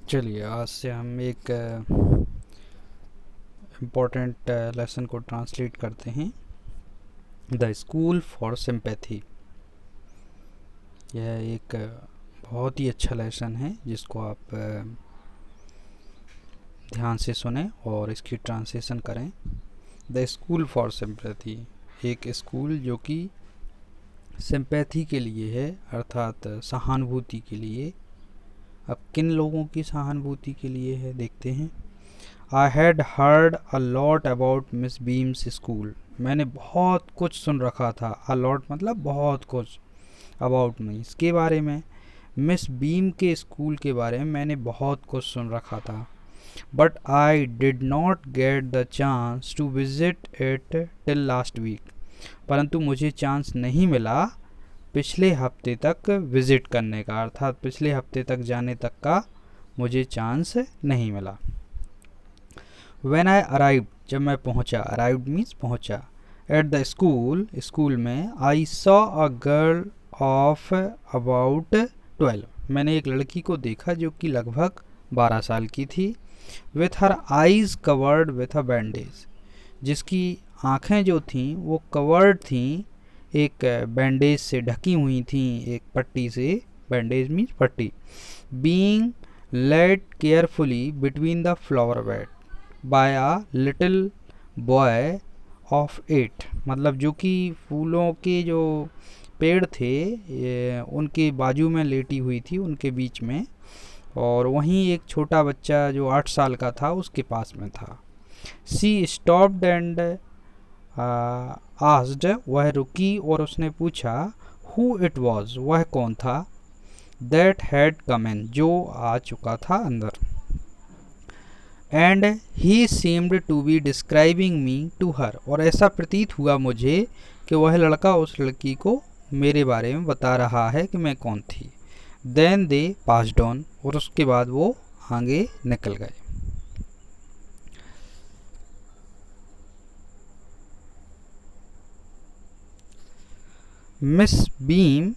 चलिए आज से हम एक इम्पोर्टेंट लेसन को ट्रांसलेट करते हैं। The school for sympathy. यह एक बहुत ही अच्छा लेसन है जिसको आप ध्यान से सुने और इसकी ट्रांसलेशन करें। द स्कूल फॉर सिंपैथी, एक स्कूल जो कि सिंपैथी के लिए है, अर्थात सहानुभूति के लिए। अब किन लोगों की सहानुभूति के लिए है देखते हैं। आई had heard a lot about miss beams school. मैंने बहुत कुछ सुन रखा था। अ लॉट मतलब बहुत कुछ। अबाउट मी, इसके बारे में। मिस बीम के स्कूल के बारे में मैंने बहुत कुछ सुन रखा था। But I did not get the chance to visit it till last week. परंतु मुझे चांस नहीं मिला पिछले हफ्ते तक विज़िट करने का, अर्थात पिछले हफ्ते तक जाने तक का मुझे चांस नहीं मिला। When I arrived, जब मैं पहुंचा, arrived means पहुंचा, at the school, स्कूल में, I saw a girl of about 12, मैंने एक लड़की को देखा जो कि लगभग 12 साल की थी। with her eyes covered with a bandage, जिसकी आँखें जो थीं वो कवर्ड थीं, एक बैंडेज से ढकी हुई थीं, एक पट्टी से। बैंडेज मीन्स पट्टी। Being led carefully between the flower bed by a little boy of 8, मतलब जो कि फूलों के जो पेड़ थे उनके बाजू में लेटी हुई थी, उनके बीच में, और वहीं एक छोटा बच्चा जो 8 साल का था उसके पास में था। सी स्टॉप्ड एंड आस्ड, वह रुकी और उसने पूछा, हु इट वॉज, वह कौन था, दैट हैड कम इन, जो आ चुका था अंदर। And he seemed to be describing me to her, और ऐसा प्रतीत हुआ मुझे कि वह लड़का उस लड़की को मेरे बारे में बता रहा है कि मैं कौन थी। देन दे पास्ड ऑन, और उसके बाद वो आगे निकल गए। Miss beam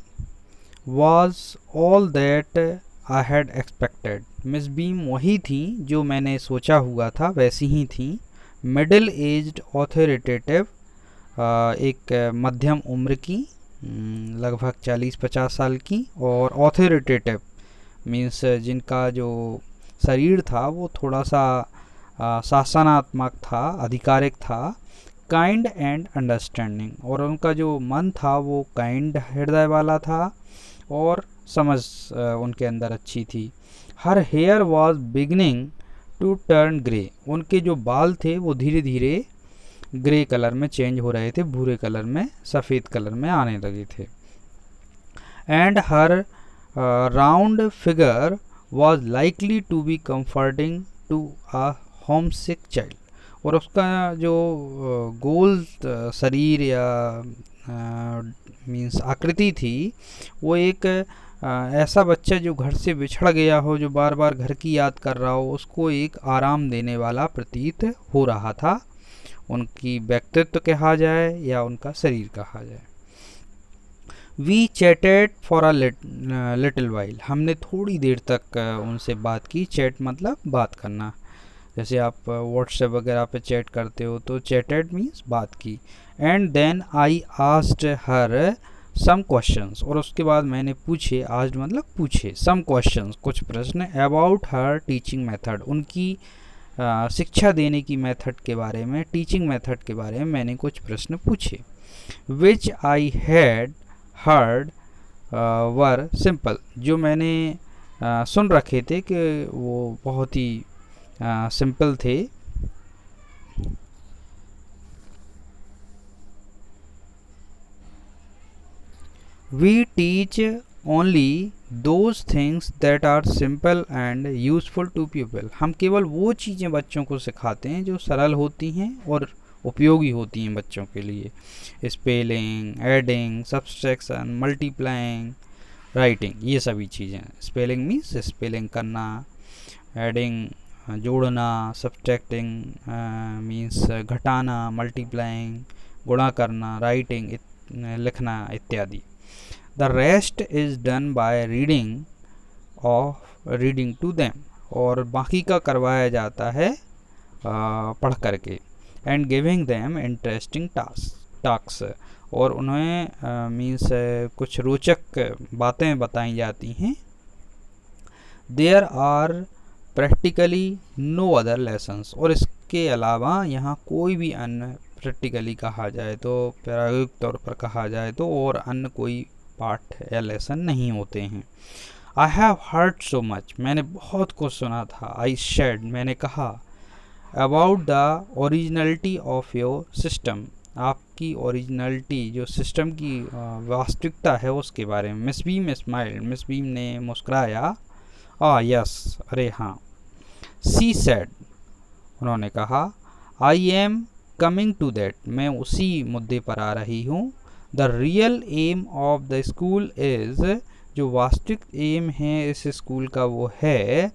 was all that I had expected, miss beam वही थी जो मैंने सोचा हुआ था, वैसी ही थी। मिडिल एज्ड ऑथोरिटेटिव, एक मध्यम उम्र की, लगभग 40-50 साल की, और ऑथोरिटेटिव मीन्स जिनका जो शरीर था वो थोड़ा सा शासनात्मक था, आधिकारिक था। काइंड एंड अंडरस्टैंडिंग, और उनका जो मन था वो काइंड हृदय वाला था और समझ उनके अंदर अच्छी थी। Her hair was beginning to turn grey, उनके जो बाल थे वो धीरे धीरे ग्रे कलर में चेंज हो रहे थे, भूरे कलर में, सफ़ेद कलर में आने लगे थे। And her round figure was likely to be comforting to a homesick child, और उसका जो गोल शरीर या मीन्स आकृति थी वो एक ऐसा बच्चा जो घर से बिछड़ गया हो, जो बार बार घर की याद कर रहा हो, उसको एक आराम देने वाला प्रतीत हो रहा था। उनकी व्यक्तित्व कहा जाए या उनका शरीर कहा जाए। We chatted for a little while, हमने थोड़ी देर तक उनसे बात की। चैट मतलब बात करना, जैसे आप व्हाट्सएप वगैरह पे चैट करते हो तो चैटेड मीन्स बात की। And then I asked her some questions, और उसके बाद मैंने पूछे, आस्क्ड मतलब पूछे, सम क्वेश्चंस कुछ प्रश्न, अबाउट हर टीचिंग मेथड, उनकी शिक्षा देने की मेथड के बारे में, टीचिंग मेथड के बारे में मैंने कुछ प्रश्न पूछे। Which I had heard were simple, जो मैंने सुन रखे थे कि वो बहुत ही सिंपल थे। We teach only those things that are simple and useful to people, हम केवल वो चीज़ें बच्चों को सिखाते हैं जो सरल होती हैं और उपयोगी होती हैं बच्चों के लिए। Spelling, adding, subtraction, multiplying, writing, ये सभी चीज़ें। स्पेलिंग मीन्स स्पेलिंग करना, एडिंग जोड़ना, सब्ट्रैक्टिंग मीन्स घटाना, मल्टीप्लाइंग गुणा करना, राइटिंग लिखना इत्यादि। The rest is done by reading to them, और बाकी का करवाया जाता है पढ़ करके। And giving them interesting task, और उन्हें मीन्स कुछ रोचक बातें बताई जाती हैं। There are practically no other lessons, और इसके अलावा यहाँ कोई भी अन्य, प्रैक्टिकली कहा जाए तो, प्रायोगिक तौर पर कहा जाए तो, और अन्य कोई पाठ या लेसन नहीं होते हैं। I have heard so much, मैंने बहुत कुछ सुना था। आई शेड, मैंने कहा। About the originality of your system, आपकी ओरिजिनलिटी, जो सिस्टम की वास्तविकता है उसके बारे में। Miss Beam smiled, Miss beam ने मुस्कुराया। यस, अरे हाँ। सी सेड, उन्होंने कहा। I am coming to that, मैं उसी मुद्दे पर आ रही हूँ। The real aim of the school is, जो वास्तविक एम है इस स्कूल का वो है,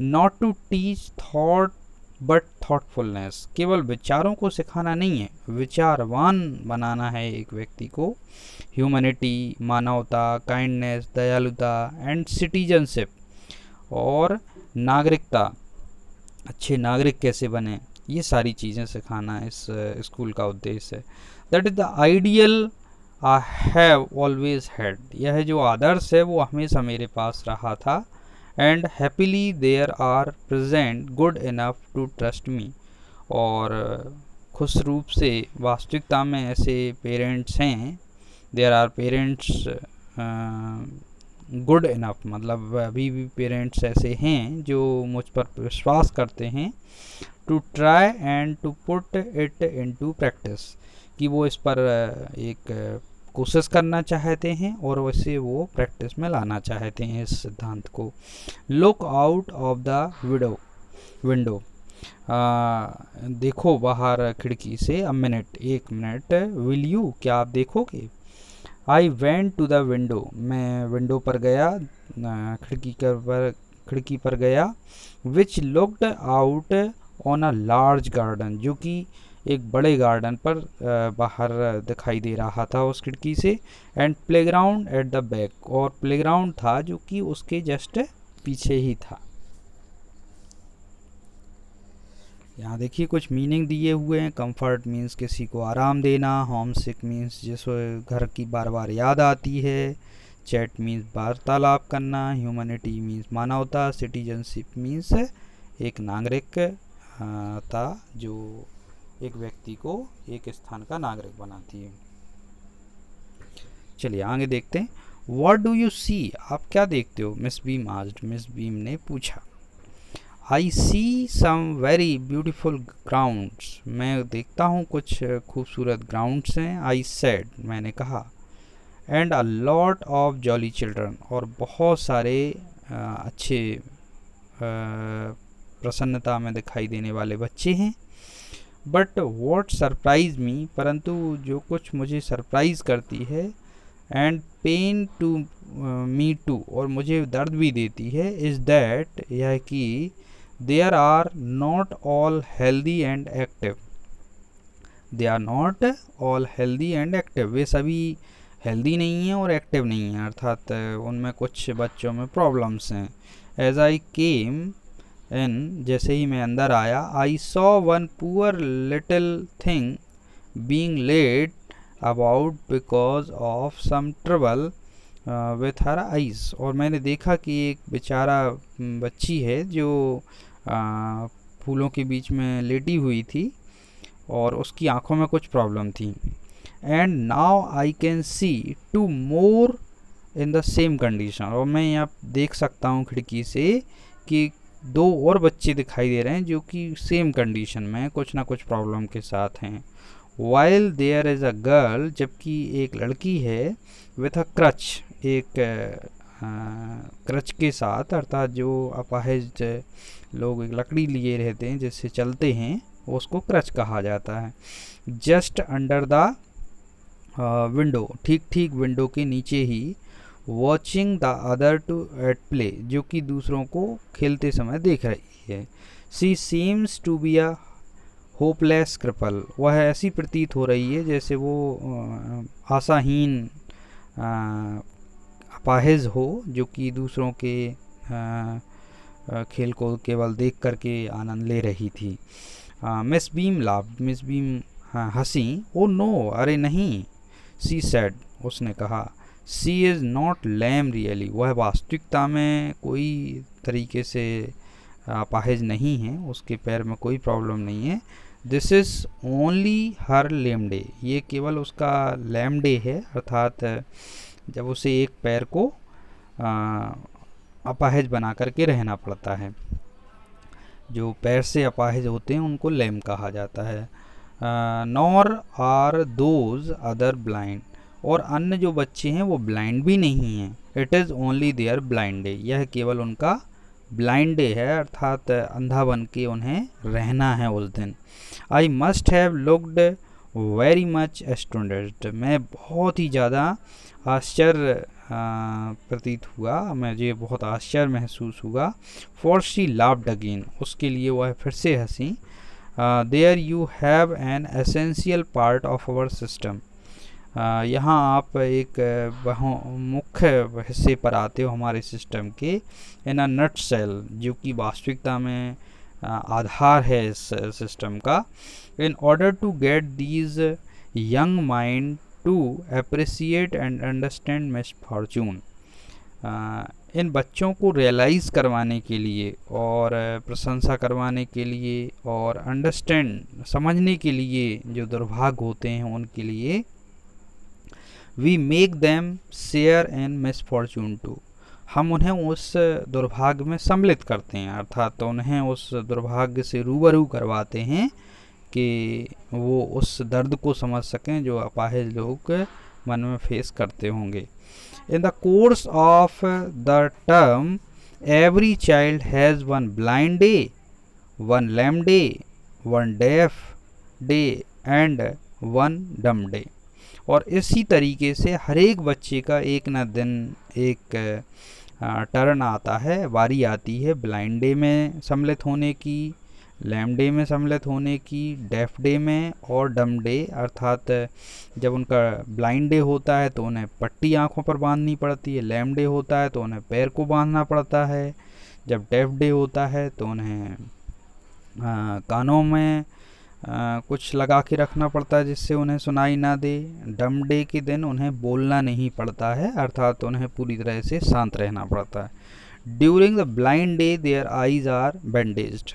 not to teach thought but thoughtfulness, केवल विचारों को सिखाना नहीं है, विचारवान बनाना है एक व्यक्ति को। ह्यूमैनिटी, मानवता, काइंडनेस, दयालुता एंड सिटीजनशिप, और नागरिकता, अच्छे नागरिक कैसे बने, ये सारी चीज़ें सिखाना इस स्कूल का उद्देश्य है। That is the ideal I have always had, यह जो आदर्श है वो हमेशा मेरे पास रहा था। And happily there are parents good enough to trust me, और खुश रूप से वास्तविकता में ऐसे पेरेंट्स हैं, there are parents good enough, मतलब अभी भी पेरेंट्स ऐसे हैं जो मुझ पर विश्वास करते हैं। To try and to put it into practice, कि वो इस पर एक कोशिश करना चाहते हैं और वैसे वो प्रैक्टिस में लाना चाहते हैं इस सिद्धांत को। Look out of the window, देखो बाहर खिड़की से। अ मिनट, एक मिनट। विल यू, क्या आप देखोगे। I went to the window, मैं विंडो पर गया, खिड़की पर गया। Which looked out on a large garden, जो कि एक बड़े गार्डन पर बाहर दिखाई दे रहा था उस खिड़की से। And playground at the back, और प्लेग्राउंड था जो कि उसके जस्ट पीछे ही था। यहाँ देखिए कुछ मीनिंग दिए हुए हैं। कंफर्ट मीन्स किसी को आराम देना, होम सिक मीन्स जिसको घर की बार बार याद आती है, चैट मीन्स वार्तालाप करना, ह्यूमैनिटी मीन्स मानवता, सिटीजनशिप मीन्स एक नागरिक था जो एक व्यक्ति को एक स्थान का नागरिक बनाती है। चलिए आगे देखते हैं। व्हाट डू यू सी, आप क्या देखते हो। Miss beam asked, miss beam ने पूछा। आई सी सम वेरी ब्यूटिफुल ग्राउंड्स, मैं देखता हूँ कुछ खूबसूरत ग्राउंड्स हैं। आई सेड, मैंने कहा। And a lot of jolly children, और बहुत सारे अच्छे प्रसन्नता में दिखाई देने वाले बच्चे हैं। बट वॉट सरप्राइज मी, परंतु जो कुछ मुझे सरप्राइज़ करती है, and pain to me too, और मुझे दर्द भी देती है, इज़ दैट, यह कि there are not all healthy and active, they are not all healthy and active, वे सभी हेल्दी नहीं हैं और एक्टिव नहीं हैं, अर्थात उनमें कुछ बच्चों में प्रॉब्लम्स हैं। एज आई केम इन, जैसे ही मैं अंदर आया, I saw one poor little thing being led about because of some trouble with her eyes, और मैंने देखा कि एक बेचारा बच्ची है जो फूलों के बीच में लेटी हुई थी और उसकी आंखों में कुछ प्रॉब्लम थी। And now I can see two more in the same condition, और मैं यहाँ देख सकता हूँ खिड़की से कि दो और बच्चे दिखाई दे रहे हैं जो कि सेम कंडीशन में कुछ ना कुछ प्रॉब्लम के साथ हैं। While there is a girl, जबकि एक लड़की है, विथ अ क्रच, एक क्रच के साथ, अर्थात जो अपाहिज लोग एक लकड़ी लिए रहते हैं जिससे चलते हैं, उसको क्रच कहा जाता है। जस्ट अंडर द विंडो, ठीक ठीक विंडो के नीचे ही। Watching the other to at play, जो कि दूसरों को खेलते समय देख रही है। She seems to be a hopeless cripple, वह ऐसी प्रतीत हो रही है जैसे वो आशाहीन अपाहिज हो, जो कि दूसरों के खेल को केवल देख करके आनंद ले रही थी। Miss beam laughed, miss beam हंसी। ओ नो, अरे नहीं। सी सेड, उसने कहा। सी इज़ नॉट लैम रियली, वह वास्तविकता में कोई तरीके से अपाहिज नहीं है, उसके पैर में कोई प्रॉब्लम नहीं है। This is only her lame day, ये केवल उसका लैम डे है, अर्थात जब उसे एक पैर को अपाहिज बना करके रहना पड़ता है। जो पैर से अपाहिज होते हैं उनको लैम कहा जाता है। Nor are those other blind, और अन्य जो बच्चे हैं वो ब्लाइंड भी नहीं हैं। It is only their blind day, यह केवल उनका ब्लाइंड डे है, अर्थात अंधा बन के उन्हें रहना है उस दिन। I must have looked very much astonished, मैं बहुत ही ज़्यादा आश्चर्य प्रतीत हुआ, मुझे बहुत आश्चर्य महसूस हुआ। फॉर शी लाफ्ड अगेन, उसके लिए वह फिर से हंसी। There you have an essential part of our system, यहाँ आप एक मुख्य हिस्से पर आते हो हमारे सिस्टम के। इन अ नट सेल, जो कि वास्तविकता में आधार है इस सिस्टम का। In order to get these young mind to appreciate and understand misfortune, इन बच्चों को रियलाइज़ करवाने के लिए और प्रशंसा करवाने के लिए और अंडरस्टैंड समझने के लिए जो दुर्भाग्य होते हैं उनके लिए, we make them share in misfortune too, हम उन्हें उस दुर्भाग्य में सम्मिलित करते हैं, अर्थात उन्हें उस दुर्भाग्य से रूबरू करवाते हैं कि वो उस दर्द को समझ सकें जो अपाहिज लोग मन में फेस करते होंगे। In the course of the term every child has one blind day, one lame day, one deaf day and one dumb day, और इसी तरीके से हर एक बच्चे का एक न दिन एक टर्न आता है, बारी आती है ब्लाइंड डे में सम्मिलित होने की, लैम डे में सम्मिलित होने की, डेफ डे में और डम डे, अर्थात जब उनका ब्लाइंड डे होता है तो उन्हें पट्टी आँखों पर बांधनी पड़ती है, लैम डे होता है तो उन्हें पैर को बांधना पड़ता है, जब डेफ डे होता है तो उन्हें कानों में कुछ लगा के रखना पड़ता है जिससे उन्हें सुनाई ना दे। डम डे के दिन उन्हें बोलना नहीं पड़ता है, अर्थात उन्हें पूरी तरह से शांत रहना पड़ता है। During the blind day their eyes are bandaged,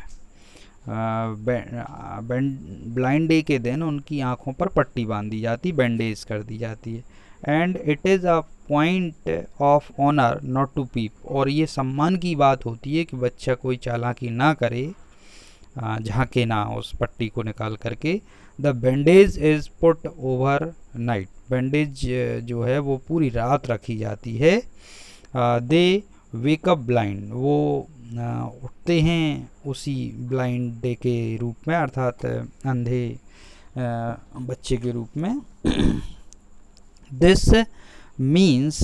blind day के दिन उनकी आँखों पर पट्टी बांध दी जाती, बैंडेज कर दी जाती है। And it is a point of honour not to peep, और ये सम्मान की बात होती है कि बच्चा कोई चालाकी ना करे, झांके ना उस पट्टी को निकाल करके। The bandage is put over night, bandage जो है वो पूरी रात रखी जाती है। दे वेकअप ब्लाइंड, वो उठते हैं उसी ब्लाइंड डे के रूप में, अर्थात अंधे बच्चे के रूप में। This means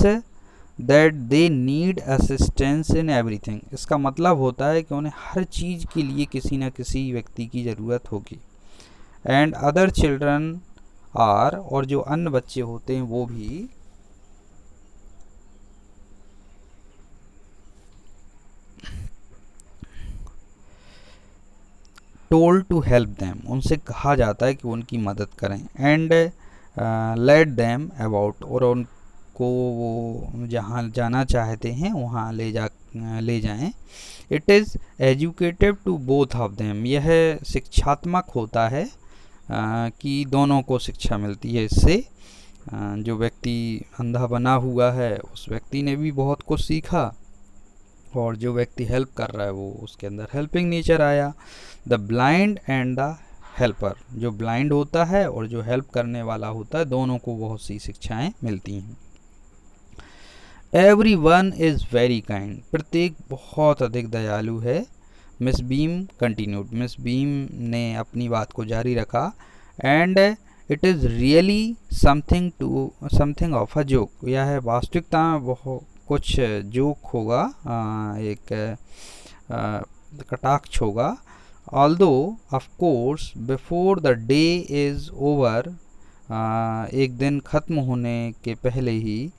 that they need assistance in everything, इसका मतलब होता है कि उन्हें हर चीज़ के लिए किसी न किसी व्यक्ति की ज़रूरत होगी। एंड अदर चिल्ड्रन आर, और जो अन्य बच्चे होते हैं वो भी टोल्ड टू हेल्प देम, उनसे कहा जाता है कि उनकी मदद करें। एंड लेट देम अबाउट, और उनको वो जहाँ जाना चाहते हैं वहाँ ले जाएं। It is educative to both of them, यह शिक्षात्मक होता है कि दोनों को शिक्षा मिलती है इससे। जो व्यक्ति अंधा बना हुआ है उस व्यक्ति ने भी बहुत कुछ सीखा, और जो व्यक्ति हेल्प कर रहा है वो उसके अंदर हेल्पिंग नेचर आया। The blind and the helper, जो ब्लाइंड होता है और जो हेल्प करने वाला होता है, दोनों को बहुत सी शिक्षाएं मिलती हैं। Every one is very kind, प्रत्येक बहुत अधिक दयालु है। Miss beam continued, miss beam ने अपनी बात को जारी रखा। And it is really something of a joke, यह है वास्तविकता में बहुत कुछ जोक होगा, एक कटाक्ष होगा। Although of course before the day is over, एक दिन ख़त्म होने के पहले ही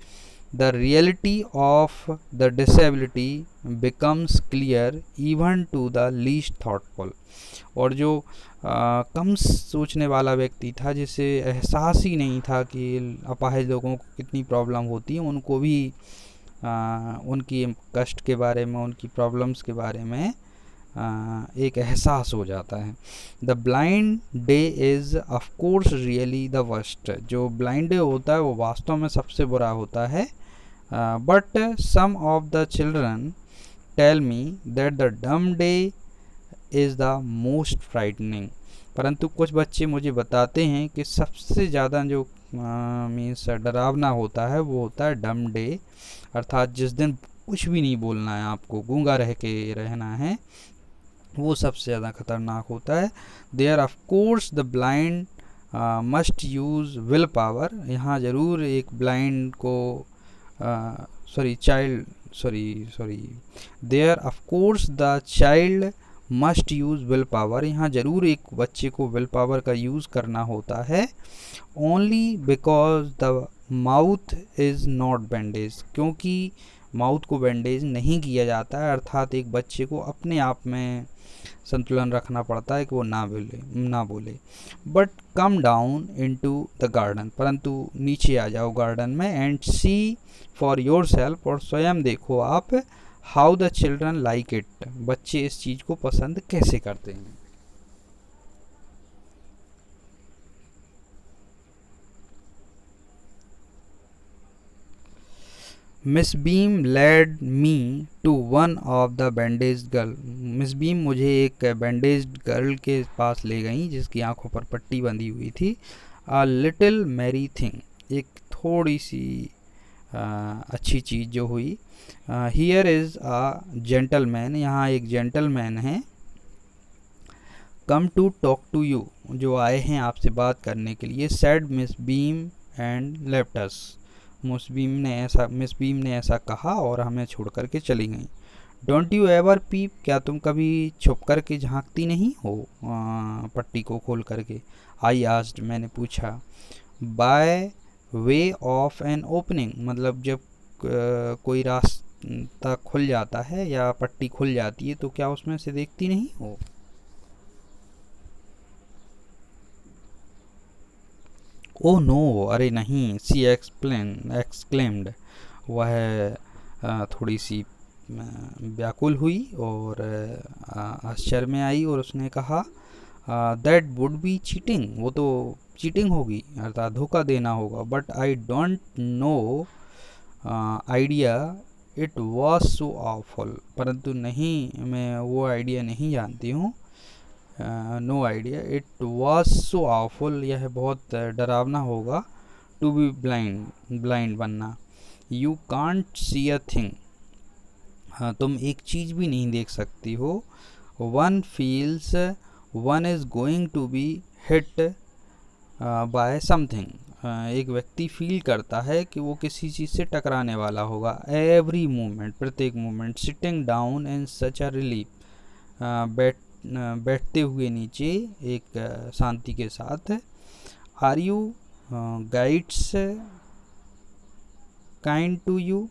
the reality of the disability becomes clear even to the least thoughtful. और जो कम सोचने वाला व्यक्ति था, जिसे एहसास ही नहीं था कि अपाहिज लोगों को कितनी प्रॉब्लम होती है, उनको भी उनकी कष्ट के बारे में, उनकी प्रॉब्लम्स के बारे में एक एहसास हो जाता है. The blind day is of course really the worst. जो ब्लाइंड डे होता है वो वास्तव में सबसे बुरा होता है. But some of the children tell me that the dumb day is the most frightening. परंतु कुछ बच्चे मुझे बताते हैं कि सबसे ज़्यादा जो मीन्स डरावना होता है वो होता है डम डे, अर्थात जिस दिन कुछ भी नहीं बोलना है, आपको गूंगा रह के रहना है, वो सबसे ज़्यादा खतरनाक होता है. There of course the blind must use will power. यहाँ ज़रूर एक ब्लाइंड को there of course the child must use will power. यहाँ ज़रूर एक बच्चे को विल पावर का यूज़ करना होता है. Only because the mouth is not bandage. क्योंकि माउथ को बैंडेज नहीं किया जाता है, अर्थात एक बच्चे को अपने आप में संतुलन रखना पड़ता है कि वो ना बोले. But come down into the garden. परंतु नीचे आ जाओ गार्डन में. And see for yourself. और स्वयं देखो आप. How the children like it. बच्चे इस चीज़ को पसंद कैसे करते हैं. Miss Beam led me to one of the bandage girl. मिस बीम मुझे एक बैंडेज गर्ल के पास ले गई जिसकी आंखों पर पट्टी बंधी हुई थी. A little merry thing. एक थोड़ी सी अच्छी चीज़ जो हुई. Here is a gentleman. यहाँ एक जेंटलमैन है. Come to talk to you. जो आए हैं आपसे बात करने के लिए. Said Miss Beam and left us. मिस बीम ने ऐसा कहा और हमें छोड़ करके चली गई. Don't you ever peep. क्या तुम कभी छुप करके झांकती नहीं हो पट्टी को खोल करके. आई आस्क्ड. मैंने पूछा. By way of an opening. मतलब जब कोई रास्ता खुल जाता है या पट्टी खुल जाती है तो क्या उसमें से देखती नहीं हो. Oh no. अरे नहीं. She exclaimed. वह थोड़ी सी व्याकुल हुई और आश्चर्य में आई और उसने कहा दैट वुड बी चीटिंग. वो तो चीटिंग होगी, अर्थात धोखा देना होगा. But I don't no idea it was so awful. परंतु नहीं, मैं वो आइडिया नहीं जानती हूँ. No idea it was so awful. यह बहुत डरावना होगा. टू बी ब्लाइंड बनना. You can't see a thing. हाँ, तुम एक चीज़ भी नहीं देख सकती हो. One feels one is going to be hit by something. एक व्यक्ति फील करता है कि वो किसी चीज़ से टकराने वाला होगा. Every moment. प्रत्येक moment. Sitting down in such a relief. बैठते हुए नीचे एक शांति के साथ. Are you guides kind to you.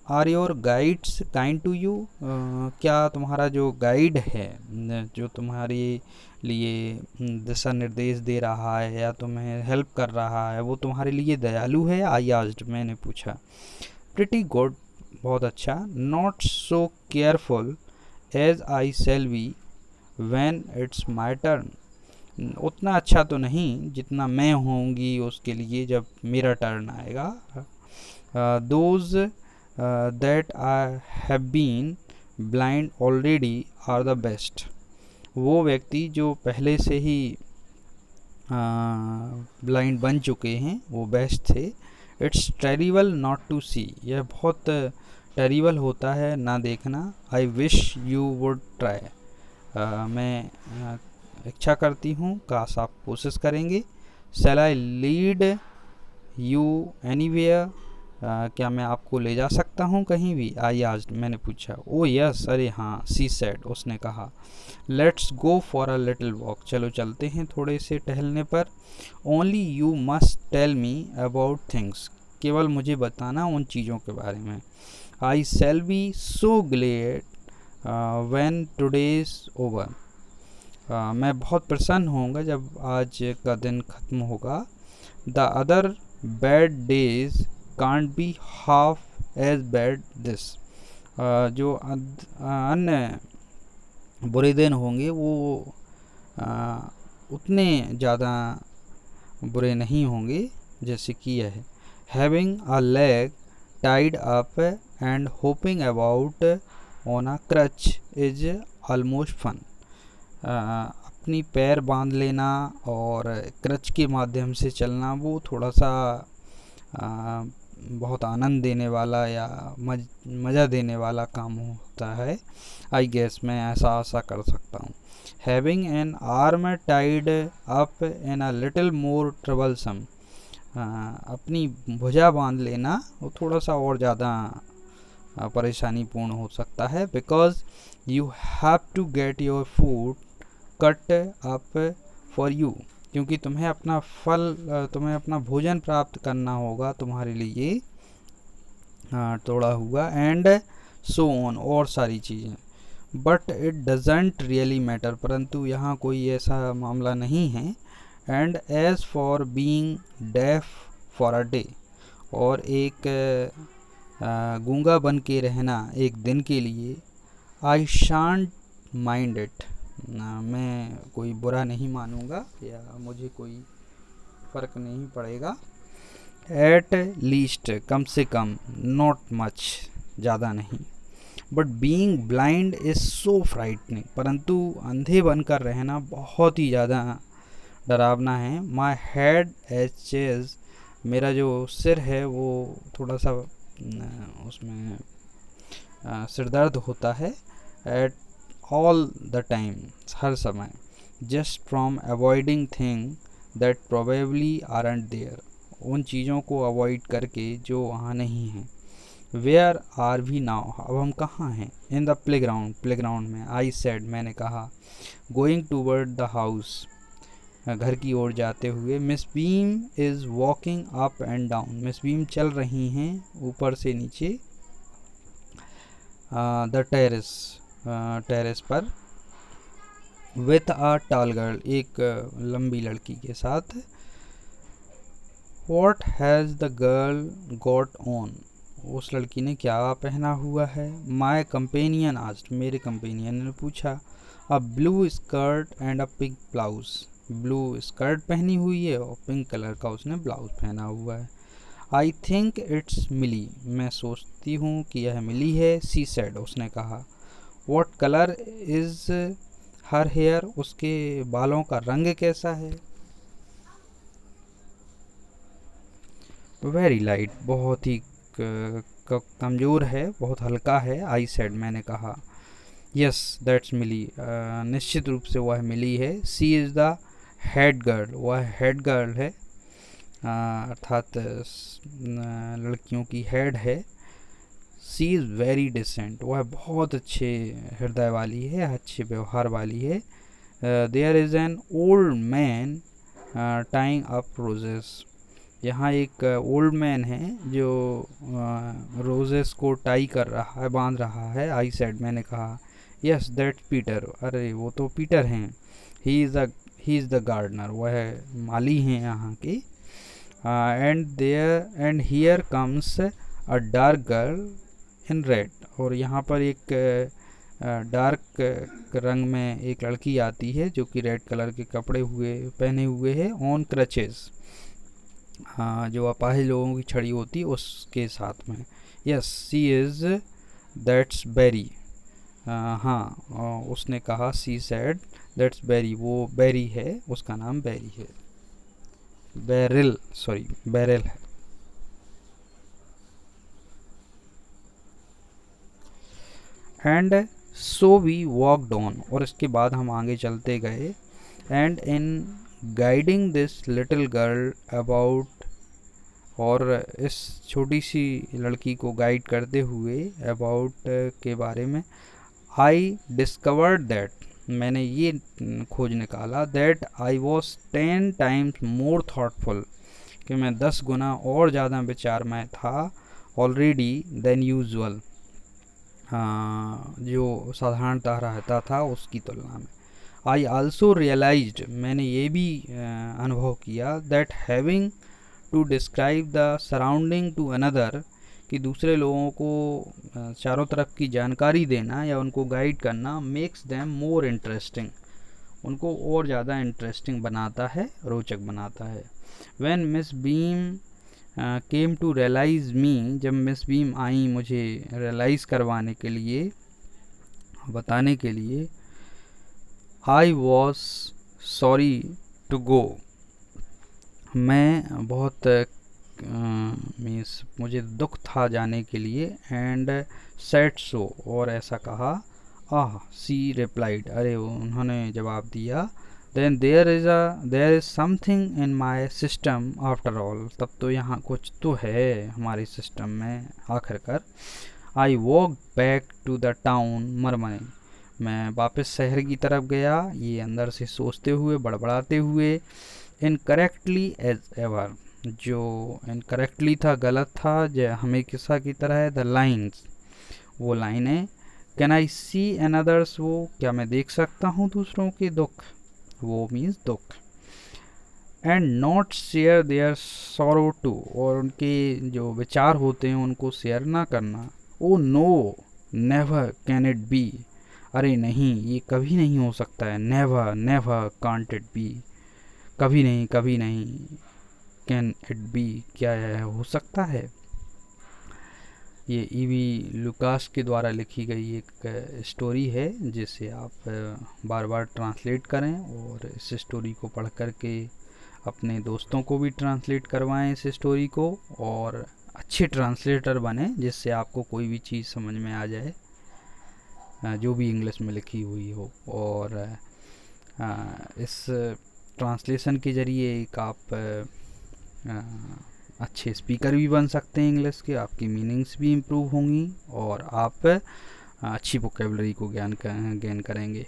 Are your guides kind to you. क्या तुम्हारा जो गाइड है, जो तुम्हारे लिए दिशा निर्देश दे रहा है या तुम्हें हेल्प कर रहा है, वो तुम्हारे लिए दयालु है. I asked. मैंने पूछा. Pretty good. बहुत अच्छा. Not so careful as I shall be when it's my turn. उतना अच्छा तो नहीं जितना मैं होंगी उसके लिए जब मेरा टर्न आएगा. Those that I have been blind already are the best. वो व्यक्ति जो पहले से ही ब्लाइंड बन चुके हैं वो बेस्ट थे. इट्स टेरिबल नॉट टू सी. यह बहुत टेरिबल होता है ना देखना. I wish you would try. मैं इच्छा करती हूँ, काश आप कोशिश करेंगे. शैल आई लीड यू एनीवेयर. क्या मैं आपको ले जा सकता हूँ कहीं भी. आई आस्क्ड. मैंने पूछा. ओ यस. अरे हाँ. She said. उसने कहा. Let's go for a little walk. चलो चलते हैं थोड़े से टहलने पर. Only you must tell me about things. केवल मुझे बताना उन चीज़ों के बारे में। I shall be so glad when today's over. मैं बहुत प्रसन्न होऊंगा जब आज का दिन ख़त्म होगा। The other bad days can't be half as bad this. जो अन्य बुरे दिन होंगे वो उतने ज़्यादा बुरे नहीं होंगे जैसे कि यह है। Having a leg tied up and hopping about on a crutch is almost fun. अपनी पैर बांध लेना और क्रच के माध्यम से चलना वो थोड़ा सा बहुत आनंद देने वाला या मज़ा देने वाला काम होता है। आई गेस मैं ऐसा आशा कर सकता हूँ। Having an arm tied up in a little more troublesome. अपनी भुजा बांध लेना वो थोड़ा सा और ज़्यादा परेशानी पूर्ण हो सकता है। Because you have to get your food cut up for you. क्योंकि तुम्हें अपना भोजन प्राप्त करना होगा, तुम्हारे लिए तोड़ा हुआ, एंड सो ऑन, और सारी चीज़ें। But it doesn't really matter, परंतु यहाँ कोई ऐसा मामला नहीं है। And as for being deaf for a day, और एक गूंगा बन के रहना एक दिन के लिए, आई शांट माइंड इट, मैं कोई बुरा नहीं मानूंगा या मुझे कोई फ़र्क नहीं पड़ेगा। एट लीस्ट, कम से कम, नॉट मच, ज़्यादा नहीं। But being blind is so frightening, परंतु अंधे बनकर रहना बहुत ही ज़्यादा डरावना है। माई हेड एज चेज, मेरा जो सिर है वो थोड़ा सा उसमें सिर दर्द होता है। एट ऑल द टाइम, हर समय। Just from avoiding thing that probably aren't there, उन चीज़ों को अवॉइड करके जो वहाँ नहीं हैं। वेयर आर वी नाउ, अब हम कहाँ हैं। इन द प्लेग्राउंड, प्लेग्राउंड में। आई सेड, मैंने कहा। गोइंग टूवर्ड द हाउस, घर की ओर जाते हुए। Miss Beam is walking up and down, Miss Beam चल रही हैं ऊपर से नीचे। द टेरेस, टेरेस पर। विथ अ टॉल गर्ल, एक लंबी लड़की के साथ। What has the girl got on, उस लड़की ने क्या पहना हुआ है। माई कंपेनियन आस्क्ड, मेरे कंपेनियन ने पूछा। A blue skirt and a pink blouse, blue skirt पहनी हुई है और पिंक कलर का उसने ब्लाउज पहना हुआ है। आई थिंक इट्स मिली, मैं सोचती हूँ कि यह मिली है। सी सेड, उसने कहा। What colour is her hair, उसके बालों का रंग कैसा है। वेरी लाइट, बहुत ही कमज़ोर है, बहुत हल्का है। आई सेड, मैंने कहा। यस दैट्स मिली, निश्चित रूप से वह मिली है। सी इज़ द हेड गर्ल, वह हेड गर्ल है, अर्थात लड़कियों की हेड है। सी इज़ वेरी डिसेंट, वह बहुत अच्छे हृदय वाली है, अच्छे व्यवहार वाली है। There is an old man tying up roses, यहाँ एक ओल्ड मैन है जो रोजेस को टाई कर रहा है, बांध रहा है। आई सेड, मैंने कहा। यस दैट्स पीटर, अरे वो तो पीटर हैं। ही इज़ द गार्डनर, वह माली हैं यहाँ के। And here comes a dark girl in red, और यहाँ पर एक डार्क रंग में एक लड़की आती है जो कि रेड कलर के कपड़े पहने हुए है। ऑन क्रचेस, हाँ, जो अपाहिज लोगों की छड़ी होती है उसके साथ में। Yes she is that's Berry, हाँ उसने कहा। सी सेड दैट्स बेरी, वो बेरी है, उसका नाम बेरी है। बैरिल, सॉरी बैरिल है। And so we walked on, और इसके बाद हम आगे चलते गए। And in guiding this little girl about, और इस छोटी सी लड़की को गाइड करते हुए अबाउट के बारे में। आई डिस्कवर्ड दैट, मैंने ये खोज निकाला। That I was 10 times more thoughtful, कि मैं 10 गुना और ज़्यादा विचार में था ऑलरेडी देन यूजुअल, जो साधारणतः रहता था उसकी तुलना में। आई आल्सो रियलाइज्ड, मैंने ये भी अनुभव किया, that having to describe the surrounding to another, कि दूसरे लोगों को चारों तरफ की जानकारी देना या उनको गाइड करना, मेक्स देम मोर इंटरेस्टिंग, उनको और ज़्यादा इंटरेस्टिंग बनाता है, रोचक बनाता है। When Miss Beam came to realise me, जब मिस बीम आई मुझे रियलाइज़ करवाने के लिए, बताने के लिए, I was sorry to go, मैं बहुत मीन्स मुझे दुख था जाने के लिए, एंड सेड सो, और ऐसा कहा, सी रिप्लाइड, अरे उन्होंने जवाब दिया, then there is something in my system after all, तब तो यहाँ कुछ तो है हमारे सिस्टम में आखिरकार। I walk back to the town murmuring, मैं वापस शहर की तरफ गया, ये अंदर से सोचते हुए, बड़बड़ाते हुए, इनकरेक्टली एज एवर, जो इनकरेक्टली था, गलत था, जो हमेशा की तरह है, द लाइन्स, वो लाइनें, can I see an others, वो क्या मैं देख सकता हूँ दूसरों के दुख, वो मीन्स दुख, and not share their sorrow too, और उनके जो विचार होते हैं उनको शेयर ना करना। Oh no never can it be, अरे नहीं ये कभी नहीं हो सकता है, never never can't it be, कभी नहीं कभी नहीं, कैन इट बी, क्या यह हो सकता है। ये ईवी लुकास के द्वारा लिखी गई एक स्टोरी है, जिसे आप बार बार ट्रांसलेट करें और इस स्टोरी को पढ़ कर के अपने दोस्तों को भी ट्रांसलेट करवाएं इस स्टोरी को, और अच्छे ट्रांसलेटर बने जिससे आपको कोई भी चीज़ समझ में आ जाए जो भी इंग्लिश में लिखी हुई हो। और इस ट्रांसलेशन के ज़रिए एक आप अच्छे स्पीकर भी बन सकते हैं इंग्लिश के, आपकी मीनिंग्स भी इम्प्रूव होंगी और आप अच्छी वोकेबलरी को गेन करेंगे।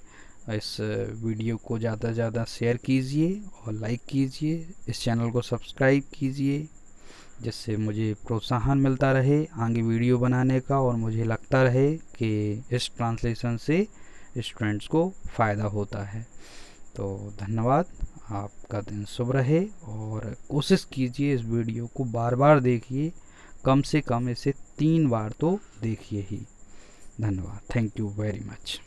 इस वीडियो को ज़्यादा से ज़्यादा शेयर कीजिए और लाइक कीजिए, इस चैनल को सब्सक्राइब कीजिए, जिससे मुझे प्रोत्साहन मिलता रहे आगे वीडियो बनाने का, और मुझे लगता रहे कि इस ट्रांसलेशन से स्टूडेंट्स को फ़ायदा होता है। तो धन्यवाद, आपका दिन शुभ रहे, और कोशिश कीजिए इस वीडियो को बार बार देखिए, कम से कम इसे 3 बार तो देखिए ही। धन्यवाद, थैंक यू वेरी मच।